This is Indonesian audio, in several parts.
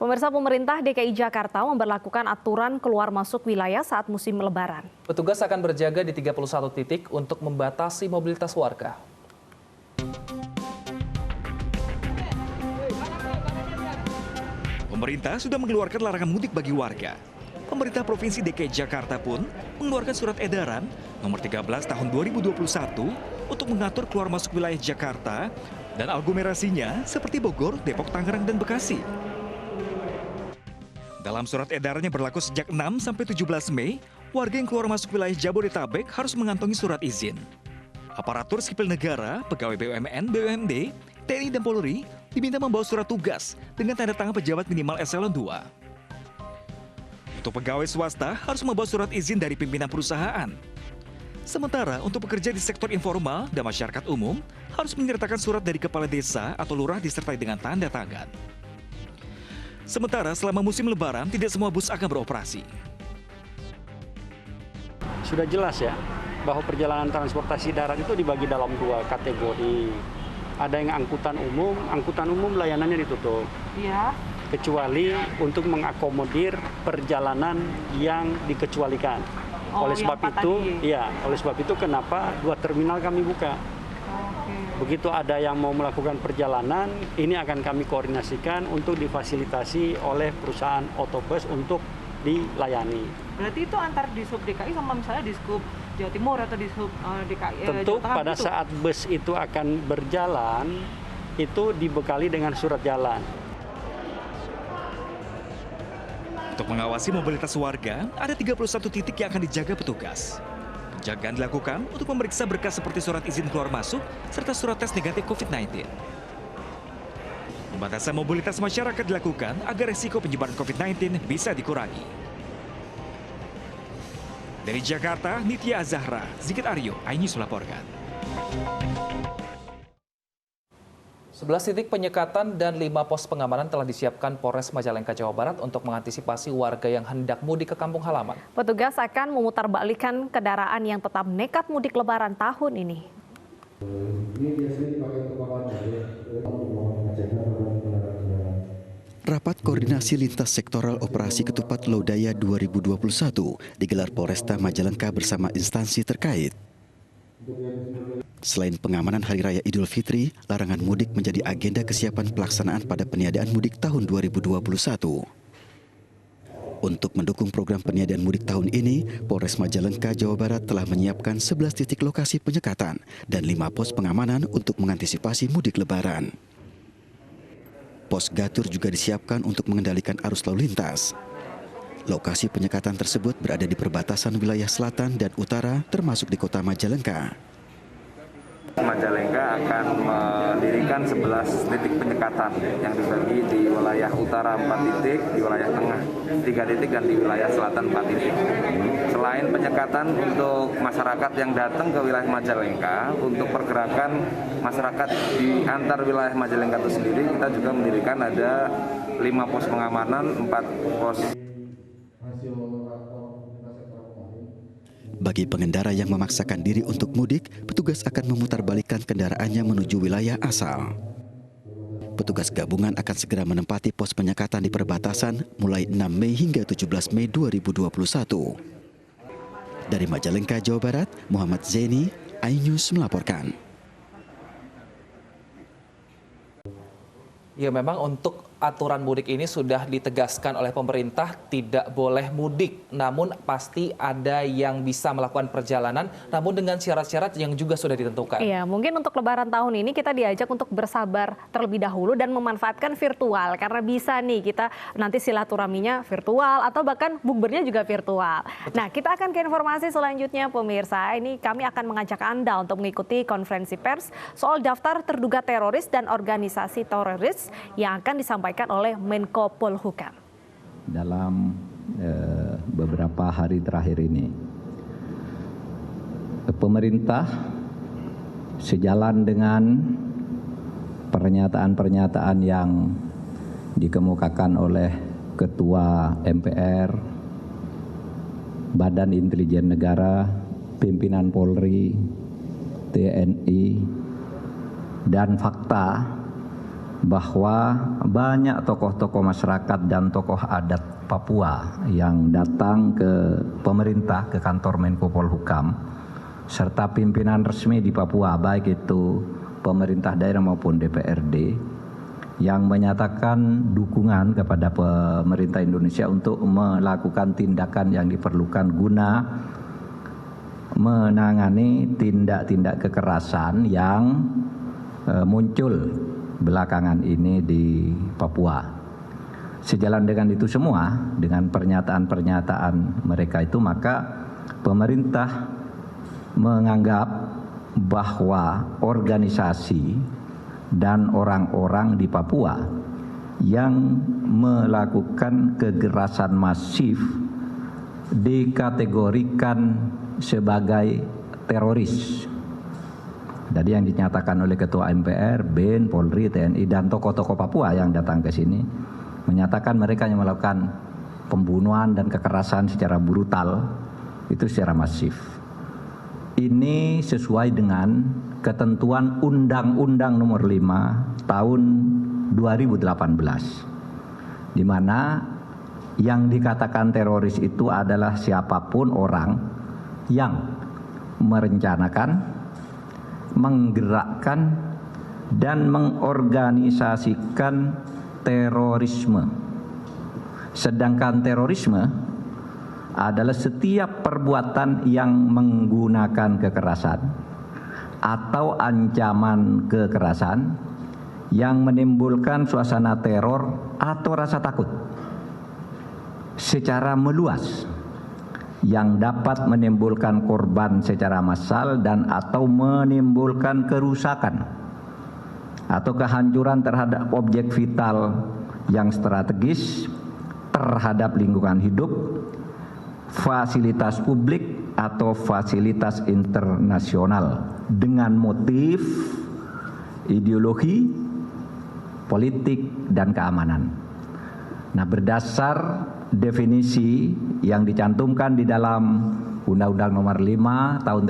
Pemirsa, pemerintah DKI Jakarta memberlakukan aturan keluar masuk wilayah saat musim Lebaran. Petugas akan berjaga di 31 titik untuk membatasi mobilitas warga. Pemerintah sudah mengeluarkan larangan mudik bagi warga. Pemerintah Provinsi DKI Jakarta pun mengeluarkan surat edaran nomor 13 tahun 2021 untuk mengatur keluar masuk wilayah Jakarta dan aglomerasinya seperti Bogor, Depok, Tangerang, dan Bekasi. Dalam surat edaran yang berlaku sejak 6 sampai 17 Mei, warga yang keluar masuk wilayah Jabodetabek harus mengantongi surat izin. Aparatur sipil negara, pegawai BUMN, BUMD, TNI dan Polri diminta membawa surat tugas dengan tanda tangan pejabat minimal eselon 2. Untuk pegawai swasta harus membawa surat izin dari pimpinan perusahaan. Sementara untuk pekerja di sektor informal dan masyarakat umum harus menyertakan surat dari kepala desa atau lurah disertai dengan tanda tangan. Sementara selama musim Lebaran tidak semua bus akan beroperasi. Sudah jelas ya bahwa perjalanan transportasi darat itu dibagi dalam dua kategori. Ada yang angkutan umum layanannya ditutup. Iya. Kecuali untuk mengakomodir perjalanan yang dikecualikan. Oleh sebab itu kenapa dua terminal kami buka. Begitu ada yang mau melakukan perjalanan, ini akan kami koordinasikan untuk difasilitasi oleh perusahaan otobus untuk dilayani. Berarti itu antar Dishub DKI sama misalnya Dishub Jawa Timur atau Dishub DKI? Tentu Jawa Tengah pada gitu? saat bus itu akan berjalan, itu dibekali dengan surat jalan. Untuk mengawasi mobilitas warga, ada 31 titik yang akan dijaga petugas. Penjagaan dilakukan untuk memeriksa berkas seperti surat izin keluar masuk serta surat tes negatif COVID-19. Pembatasan mobilitas masyarakat dilakukan agar resiko penyebaran COVID-19 bisa dikurangi. Dari Jakarta, Nitya Azahra, Zikit Aryo, iNews melaporkan. 11 titik penyekatan dan 5 pos pengamanan telah disiapkan Polres Majalengka, Jawa Barat untuk mengantisipasi warga yang hendak mudik ke kampung halaman. Petugas akan memutarbalikkan kendaraan yang tetap nekat mudik Lebaran tahun ini. Rapat koordinasi lintas sektoral operasi ketupat Lodaya 2021 digelar Polresta Majalengka bersama instansi terkait. Selain pengamanan Hari Raya Idul Fitri, larangan mudik menjadi agenda kesiapan pelaksanaan pada peniadaan mudik tahun 2021. Untuk mendukung program peniadaan mudik tahun ini, Polres Majalengka, Jawa Barat telah menyiapkan 11 titik lokasi penyekatan dan 5 pos pengamanan untuk mengantisipasi mudik Lebaran. Pos Gatur juga disiapkan untuk mengendalikan arus lalu lintas. Lokasi penyekatan tersebut berada di perbatasan wilayah selatan dan utara termasuk di kota Majalengka. Majalengka akan mendirikan 11 titik penyekatan yang dibagi di wilayah utara 4 titik, di wilayah tengah 3 titik, dan di wilayah selatan 4 titik. Selain penyekatan untuk masyarakat yang datang ke wilayah Majalengka, untuk pergerakan masyarakat di antar wilayah Majalengka itu sendiri, kita juga mendirikan ada 5 pos pengamanan, 4 pos. Bagi pengendara yang memaksakan diri untuk mudik, petugas akan memutarbalikkan kendaraannya menuju wilayah asal. Petugas gabungan akan segera menempati pos penyekatan di perbatasan mulai 6 Mei hingga 17 Mei 2021. Dari Majalengka, Jawa Barat, Muhammad Zaini, iNews melaporkan. Ya, memang untuk aturan mudik ini sudah ditegaskan oleh pemerintah tidak boleh mudik. Namun pasti ada yang bisa melakukan perjalanan namun dengan syarat-syarat yang juga sudah ditentukan. Iya, mungkin untuk Lebaran tahun ini kita diajak untuk bersabar terlebih dahulu dan memanfaatkan virtual. Karena bisa nih kita nanti silaturahminya virtual atau bahkan bukbernya juga virtual. Betul. Nah, kita akan ke informasi selanjutnya pemirsa. Ini kami akan mengajak Anda untuk mengikuti konferensi pers soal daftar terduga teroris dan organisasi teroris yang akan disampaikan oleh Menko Polhukam. Dalam beberapa hari terakhir ini, pemerintah sejalan dengan pernyataan-pernyataan yang dikemukakan oleh Ketua MPR, Badan Intelijen Negara, pimpinan Polri, TNI, dan fakta bahwa banyak tokoh-tokoh masyarakat dan tokoh adat Papua yang datang ke pemerintah, ke kantor Menko Polhukam, serta pimpinan resmi di Papua, baik itu pemerintah daerah maupun DPRD, yang menyatakan dukungan kepada pemerintah Indonesia untuk melakukan tindakan yang diperlukan guna menangani tindak-tindak kekerasan yang muncul belakangan ini di Papua. Sejalan dengan itu semua, dengan pernyataan-pernyataan mereka itu, maka pemerintah menganggap bahwa organisasi dan orang-orang di Papua yang melakukan kekerasan masif dikategorikan sebagai teroris. Jadi yang dinyatakan oleh Ketua MPR, BIN, Polri, TNI, dan tokoh-tokoh Papua yang datang ke sini menyatakan mereka yang melakukan pembunuhan dan kekerasan secara brutal itu secara masif. Ini sesuai dengan ketentuan Undang-Undang Nomor 5 Tahun 2018, di mana yang dikatakan teroris itu adalah siapapun orang yang merencanakan, menggerakkan dan mengorganisasikan terorisme. Sedangkan terorisme adalah setiap perbuatan yang menggunakan kekerasan atau ancaman kekerasan yang menimbulkan suasana teror atau rasa takut secara meluas, yang dapat menimbulkan korban secara massal dan atau menimbulkan kerusakan atau kehancuran terhadap objek vital yang strategis, terhadap lingkungan hidup, fasilitas publik atau fasilitas internasional dengan motif ideologi, politik, dan keamanan. Nah, berdasar definisi yang dicantumkan di dalam Undang-Undang Nomor 5 tahun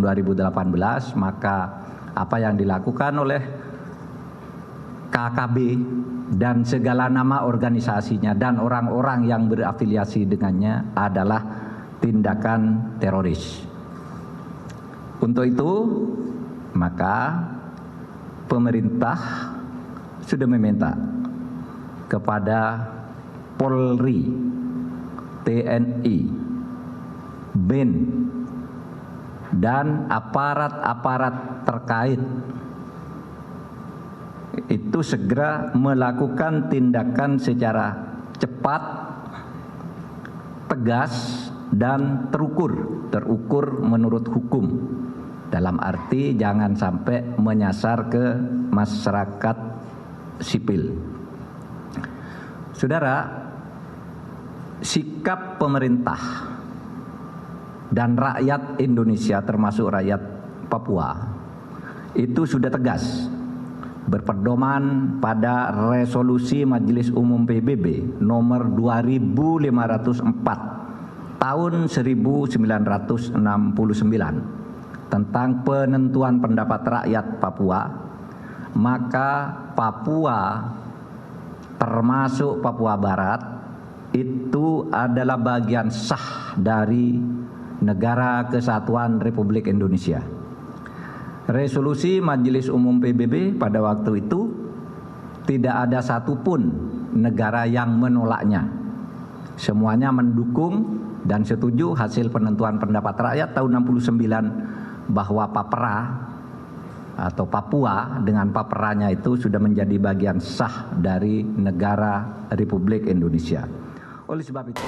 2018, maka apa yang dilakukan oleh KKB dan segala nama organisasinya dan orang-orang yang berafiliasi dengannya adalah tindakan teroris. Untuk itu, maka pemerintah sudah meminta kepada Polri, TNI, BIN, dan aparat-aparat terkait itu segera melakukan tindakan secara cepat, tegas, dan terukur menurut hukum. Dalam arti jangan sampai menyasar ke masyarakat sipil. Saudara, sikap pemerintah dan rakyat Indonesia termasuk rakyat Papua itu sudah tegas, berpedoman pada resolusi Majelis Umum PBB nomor 2504 tahun 1969 tentang penentuan pendapat rakyat Papua. Maka Papua termasuk Papua Barat itu adalah bagian sah dari Negara Kesatuan Republik Indonesia. Resolusi Majelis Umum PBB pada waktu itu tidak ada satupun negara yang menolaknya. Semuanya mendukung dan setuju hasil penentuan pendapat rakyat tahun 69 bahwa Papua atau Papua dengan paperanya itu sudah menjadi bagian sah dari Negara Republik Indonesia. Oleh sebab itu